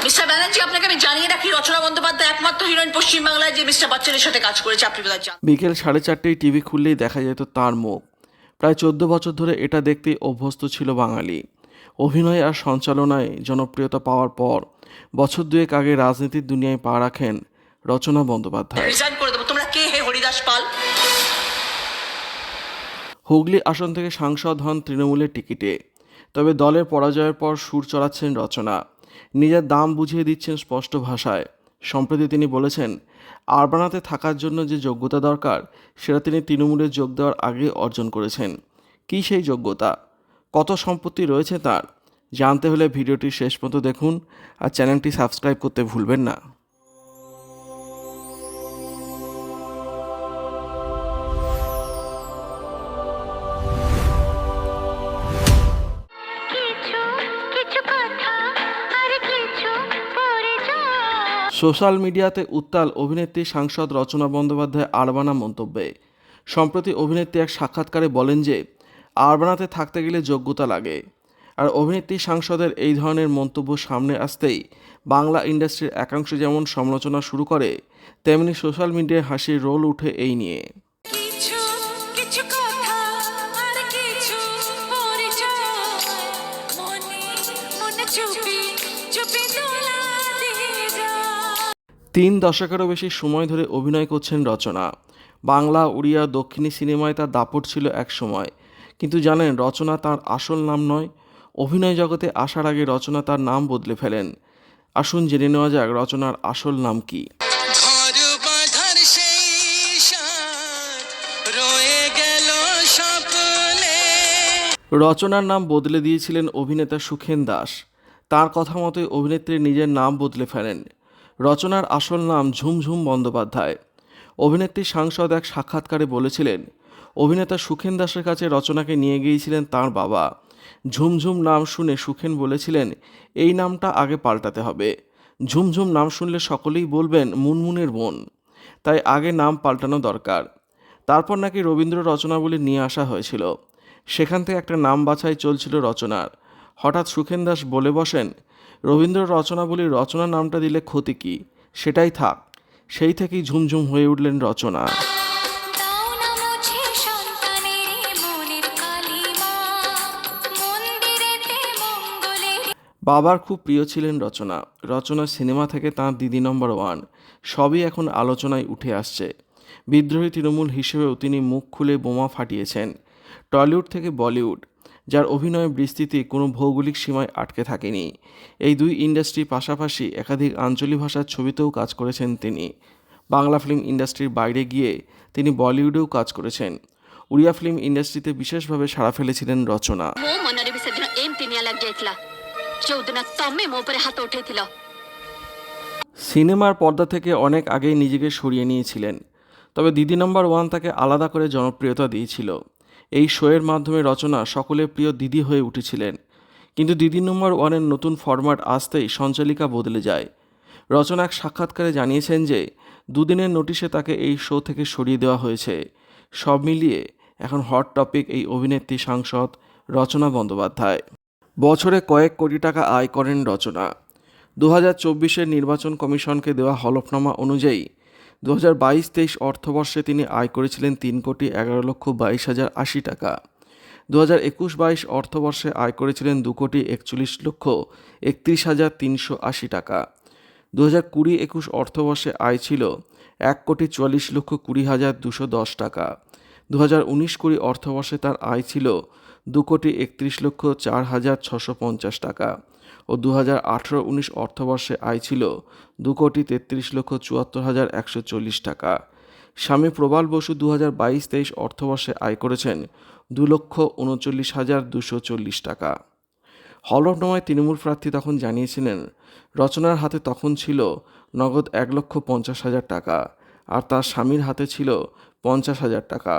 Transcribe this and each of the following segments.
Mister Banerjee, আপনাকে আমি জানিয়ে রাখি, রচনা বন্দ্যোপাধ্যায় একমাত্র হিরোইন পশ্চিমবাংলায় যে মিস্টার বচ্চনের সাথে কাজ করেছে, আপনি বোধহয় জানেন। বিকেল 4:30টায় টিভি খুললেই দেখা যেত তার মুখ। প্রায় 14 বছর ধরে এটা দেখতেই অভ্যস্ত ছিল বাঙালি। অভিনয় আর সঞ্চালনায় জনপ্রিয়তা পাওয়ার পর বছর দুয়েক আগে রাজনীতির দুনিয়ায় পা রাখেন রচনা বন্দ্যোপাধ্যায়। রিজাইন করে দেবো। তোমরা কে হে হরিদাস পাল? হুগলি আসন থেকে সাংসদ হন তৃণমূলের টিকিটে। তবে দলের পরাজয়ের পর সুর চড়াচ্ছেন রচনা। নিজের দাম বুঝিয়ে দিচ্ছেন স্পষ্ট ভাষায়। সম্প্রতি তিনি বলেছেন, আরবানাতে থাকার জন্য যে যোগ্যতা দরকার সেটা তিনি তৃণমূলে যোগ দেওয়ার আগে অর্জন করেছেন। কী সেই যোগ্যতা, কত সম্পত্তি রয়েছে তার, জানতে হলে ভিডিওটি শেষ পর্যন্ত দেখুন আর চ্যানেলটি সাবস্ক্রাইব করতে ভুলবেন না। সোশ্যাল মিডিয়াতে উত্তাল অভিনেত্রী সাংসদ রচনা বন্দ্যোপাধ্যায় আরবানা মন্তব্যে। সম্প্রতি অভিনেত্রী এক সাক্ষাৎকারে বলেন যে আরবানাতে থাকতে গেলে যোগ্যতা লাগে। আর অভিনেত্রী সাংসদের এই ধরনের মন্তব্য সামনে আসতেই বাংলা ইন্ডাস্ট্রির একাংশ যেমন সমালোচনা শুরু করে, তেমনি সোশ্যাল মিডিয়ায় হাসির রোল উঠে এই নিয়ে। তিন দশকেরও বেশি সময় ধরে অভিনয় করছেন রচনা। বাংলা, উড়িয়া, দক্ষিণী সিনেমায় তার দাপট ছিল এক সময়। কিন্তু জানেন, রচনা তার আসল নাম নয়। অভিনয় জগতে আসার আগে রচনা তার নাম বদলে ফেলেন। আসুন জেনে নেওয়া যাক রচনার আসল নাম কি। রচনার নাম বদলে দিয়েছিলেন অভিনেতা সুখেন দাস। তার কথা মতোই অভিনেত্রী নিজের নাম বদলে ফেলেন। রচনার আসল নাম ঝুমঝুম বন্দ্যোপাধ্যায়। অভিনেত্রী সাংসদ এক সাক্ষাৎকারে বলেছিলেন, অভিনেতা সুখেন দাসের কাছে রচনাকে নিয়ে গিয়েছিলেন তার বাবা। ঝুমঝুম নাম শুনে সুখেন বলেছিলেন, এই নামটা আগে পাল্টাতে হবে। ঝুমঝুম নাম শুনলে সকলেই বলবেন মুনমুনের বোন, তাই আগে নাম পাল্টানো দরকার। তারপর নাকি রবীন্দ্র রচনাবলী নিয়ে আসা হয়েছিল। সেখান থেকে একটা নাম বাছাই চলছিল রচনার। হঠাৎ সুখেন দাস বলে বসেন, রবীন্দ্র রচনাবলীর রচনা নামটা দিলে ক্ষতি কী, সেটাই থাক। সেই থেকেই ঝুমঝুম হয়ে উঠলেন রচনা। বাবার খুব প্রিয় ছিলেন রচনা। রচনা সিনেমা থেকে তাঁর দিদি নম্বর ওয়ান সবই এখন আলোচনায় উঠে আসছে। বিদ্রোহী তৃণমূল হিসেবেও তিনি মুখ খুলে বোমা ফাটিয়েছেন। টলিউড থেকে বলিউড, যার অভিনয় বিস্তৃতি কোনো ভৌগোলিক সীমায় আটকে থাকেনি। এই দুই ইন্ডাস্ট্রির পাশাপাশি একাধিক আঞ্চলিক ভাষার ছবিতেও কাজ করেছেন তিনি। বাংলা ফিল্ম ইন্ডাস্ট্রির বাইরে গিয়ে তিনি বলিউডেও কাজ করেছেন। উড়িয়া ফিল্ম ইন্ডাস্ট্রিতে বিশেষভাবে সাড়া ফেলেছিলেন রচনা। সিনেমার পর্দা থেকে অনেক আগেই নিজেকে সরিয়ে নিয়েছিলেন। তবে দিদি নম্বর ওয়ান তাকে আলাদা করে জনপ্রিয়তা দিয়েছিল। এই শোয়ের মাধ্যমে রচনা সকলের প্রিয় দিদি হয়ে উঠেছিলেন। কিন্তু দিদি নম্বর ওয়ানের নতুন ফরম্যাট আসতেই সঞ্চালিকা বদলে যায়। রচনা এক সাক্ষাৎকারে জানিয়েছেন যে দুদিনের নোটিশে তাকে এই শো থেকে সরিয়ে দেওয়া হয়েছে। সব মিলিয়ে এখন হট টপিক এই অভিনেত্রী সাংসদ রচনা বন্দ্যোপাধ্যায়। বছরে কয়েক কোটি টাকা আয় করেন রচনা। 2024-এর নির্বাচন কমিশনকে দেওয়া হলফনামা অনুযায়ী 2022-23 অর্থবর্ষে তিনি আয় করেছিলেন 3,11,22,080 টাকা। 2021-22 অর্থবর্ষে আয় করেছিলেন 2,41,31,380 টাকা। 2020-21 অর্থবর্ষে আয় ছিল 1,44,20,210 টাকা। 2019-20 অর্থবর্ষে তার আয় ছিল 2,31,04,650 টাকা ও 2018-19 অর্থবর্ষে আয় ছিল 2,33,74,140 টাকা। স্বামী প্রবাল বসু 2022-23 অর্থবর্ষে আয় করেছেন 2,39,240 টাকা। হলফনামায় তৃণমূল প্রার্থী তখন জানিয়েছিলেন, রচনার হাতে তখন ছিল নগদ 1,50,000 টাকা আর তার স্বামীর হাতে ছিল 50,000 টাকা।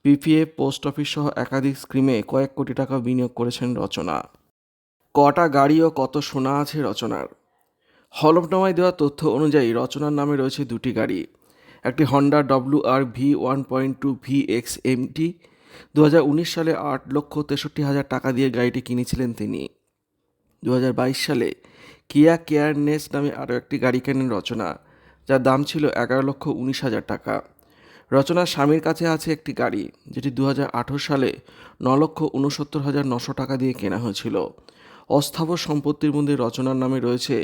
পিপিএফ, পোস্ট অফিস সহ একাধিক স্কিমে কয়েক কোটি টাকা বিনিয়োগ করেছেন রচনা। কটা গাড়ি ও কত সোনা আছে রচনার? হলফনামায় দেওয়া তথ্য অনুযায়ী রচনার নামে রয়েছে দুটি গাড়ি। একটি Honda WR V1.2 VX MT। 2019 সালে 8,63,000 টাকা দিয়ে গাড়িটি কিনেছিলেন তিনি। 2022 সালে কিয়া কেয়ারনেস নামে আরও একটি গাড়ি কেনেন রচনা, যার দাম ছিল 11,19,000 টাকা। রচনার স্বামীর কাছে আছে একটি গাড়ি, যেটি 2018 সালে 9,69,900 টাকা দিয়ে কেনা হয়েছিল। অস্থাবর সম্পত্তির মধ্যে রচনার নামে রয়েছে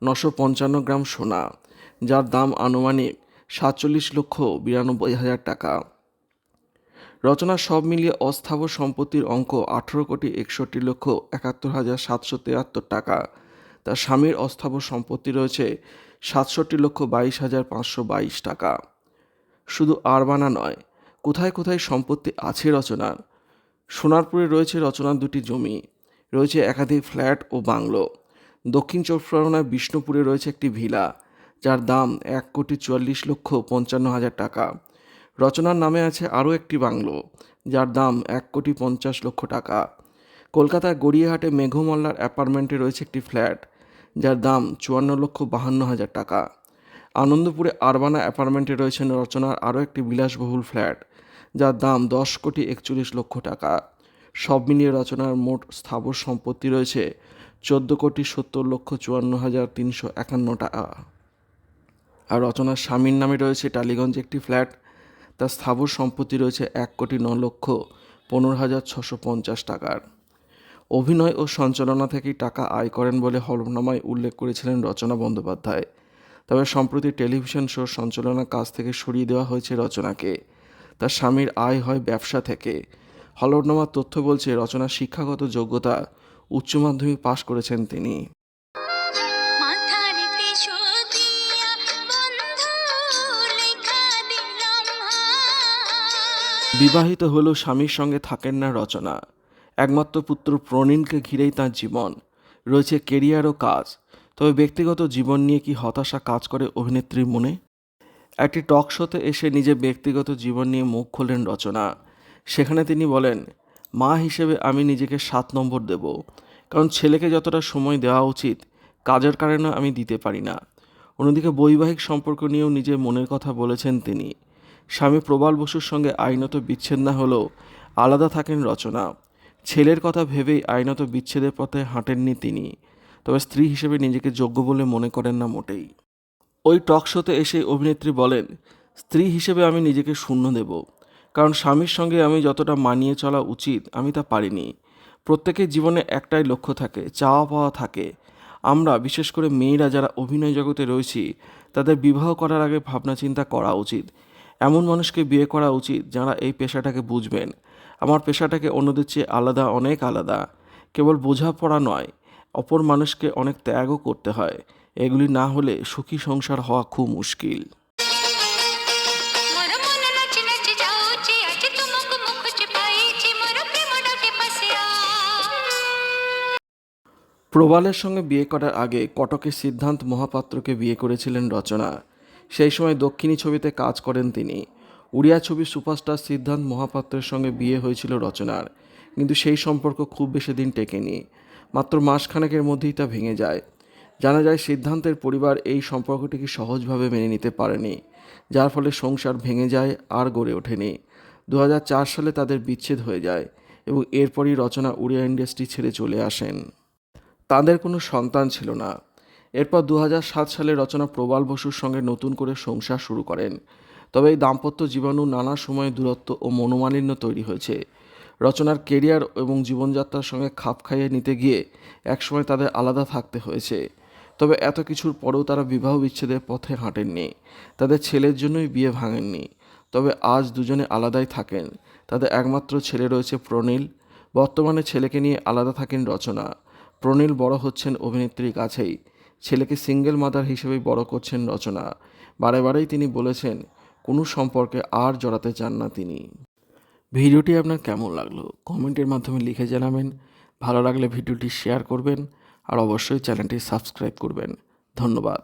955 গ্রাম সোনা, যার দাম আনুমানিক 47,92,000 টাকা। রচনার সব মিলিয়ে অস্থাবর সম্পত্তির অঙ্ক 18,61,71,773 টাকা। তার স্বামীর অস্থাবর সম্পত্তি রয়েছে 67,22,522 টাকা। শুধু আরবানা নয়, কোথায় কোথায় সম্পত্তি আছে রচনার। সোনারপুরে রয়েছে রচনার 2টি জমি, রয়েছে একাধিক ফ্ল্যাট ও বাংলো। দক্ষিণ চব্বিশ পরগনার বিষ্ণুপুরে রয়েছে একটি ভিলা, যার দাম 1,44,55,000 টাকা। রচনার নামে আছে আরও একটি বাংলো, যার দাম 1,50,00,000 টাকা। কলকাতার গড়িয়াহাটে মেঘমল্লার অ্যাপার্টমেন্টে রয়েছে একটি ফ্ল্যাট, যার দাম 54,52,000 টাকা। আনন্দপুরে আরবানা অ্যাপার্টমেন্টে রয়েছে রচনার আরও একটি বিলাসবহুল ফ্ল্যাট, যার দাম 10,41,00,000 টাকা। সব মিলিয়ে রচনার মোট স্থাবর সম্পত্তি রয়েছে 14,70,54,351 টাকা। আর রচনার স্বামীর নামে রয়েছে টালিগঞ্জে একটি ফ্ল্যাট, তার স্থাবর সম্পত্তি রয়েছে 1,09,15,650 টাকার। অভিনয় ও সঞ্চালনা থেকেই টাকা আয় করেন বলে হলফনামায় উল্লেখ করেছিলেন রচনা বন্দ্যোপাধ্যায়। তবে সম্প্রতি টেলিভিশন শোর সঞ্চালনার কাজ থেকে সরিয়ে দেওয়া হয়েছে রচনাকে। তার স্বামীর আয় হয় ব্যবসা থেকে। হলফনামার তথ্য বলছে রচনার শিক্ষাগত যোগ্যতা উচ্চ মাধ্যমিক পাশ করেছেন তিনি। বিবাহিত হলেও স্বামীর সঙ্গে থাকেন না রচনা। একমাত্র পুত্র প্রণীলকে ঘিরেই তাঁর জীবন। রয়েছে কেরিয়ার ও কাজ। তবে ব্যক্তিগত জীবন নিয়ে কি হতাশা কাজ করে অভিনেত্রীর মনে? একটি টক শোতে এসে নিজের ব্যক্তিগত জীবন নিয়ে মুখ খোলেন রচনা। সেখানে তিনি বলেন, মা হিসেবে আমি নিজেকে 7 নম্বর দেব, কারণ ছেলেকে যতটা সময় দেওয়া উচিত কাজের কারণে আমি দিতে পারি না। অন্যদিকে বৈবাহিক সম্পর্ক নিয়েও নিজের মনের কথা বলেছেন তিনি। স্বামী প্রবাল বসুর সঙ্গে আইনত বিচ্ছেদ না হলেও আলাদা থাকেন রচনা। ছেলের কথা ভেবেই আইনত বিচ্ছেদের পথে হাঁটেননি তিনি। তবে স্ত্রী হিসেবে নিজেকে যোগ্য বলে মনে করেন না মোটেই। ওই টক শোতে এসে অভিনেত্রী বলেন, স্ত্রী হিসেবে আমি নিজেকে শূন্য দেব, কারণ স্বামীর সঙ্গে আমি যতটা মানিয়ে চলা উচিত আমি তা পারিনি। প্রত্যেকের জীবনে একটাই লক্ষ্য থাকে, চাওয়া পাওয়া থাকে। আমরা বিশেষ করে মেয়েরা যারা অভিনয় জগতে রয়েছি, তাদের বিবাহ করার আগে ভাবনা চিন্তা করা উচিত। এমন মানুষকে বিয়ে করা উচিত যারা এই পেশাটাকে বুঝবেন। আমার পেশাটাকে অন্যদের চেয়ে আলাদা, অনেক আলাদা। কেবল বোঝাপড়া নয়, অপর মানুষকে অনেক ত্যাগও করতে হয়। এগুলি না হলে সুখী সংসার হওয়া খুব মুশকিল। প্রবালের সঙ্গে বিয়ে করার আগে কটকের সিদ্ধান্ত মহাপাত্রকে বিয়ে করেছিলেন রচনা। সেই সময় দক্ষিণী ছবিতে কাজ করেন তিনি। উড়িয়া ছবির সুপারস্টার সিদ্ধান্ত মহাপাত্রের সঙ্গে বিয়ে হয়েছিল রচনার, কিন্তু সেই সম্পর্ক খুব বেশি দিন টেকেনি। মাত্র মাসখানেকের মধ্যেই তা ভেঙে যায়। জানা যায় সিদ্ধান্তের পরিবার এই সম্পর্কটিকে সহজভাবে মেনে নিতে পারেনি, যার ফলে সংসার ভেঙে যায়, আর গড়ে ওঠেনি। 2004 সালে তাদের বিচ্ছেদ হয়ে যায় এবং এরপরই রচনা উড়িয়া ইন্ডাস্ট্রি ছেড়ে চলে আসেন। তাদের কোনো সন্তান ছিল না। এরপর 2007 সালে রচনা প্রবাল বসুর সঙ্গে নতুন করে সংসার শুরু করেন। তবে এই দাম্পত্য জীবাণু নানা সময়ে দূরত্ব ও মনোমালিন্য তৈরি হয়েছে। রচনার কেরিয়ার এবং জীবনযাত্রার সঙ্গে খাপ খাইয়ে নিতে গিয়ে একসময় তাদের আলাদা থাকতে হয়েছে। তবে এত কিছুর পরেও তারা বিবাহ বিচ্ছেদের পথে হাঁটেননি। তাদের ছেলের জন্যই বিয়ে ভাঙেননি। তবে আজ দুজনে আলাদাই থাকেন। তাদের একমাত্র ছেলে রয়েছে প্রণীল। বর্তমানে ছেলেকে নিয়ে আলাদা থাকেন রচনা। প্রণীল বড় হচ্ছেন অভিনেত্রীর কাছেই। ছেলেকে সিঙ্গেল মাদার হিসেবেই বড় করছেন রচনা। বারেবারেই তিনি বলেছেন, কোনো সম্পর্কে আর জড়াতে চান না তিনি। ভিডিওটি আপনার কেমন লাগলো কমেন্টের মাধ্যমে লিখে জানাবেন। ভালো লাগলে ভিডিওটি শেয়ার করবেন আর অবশ্যই চ্যানেলটি সাবস্ক্রাইব করবেন। ধন্যবাদ।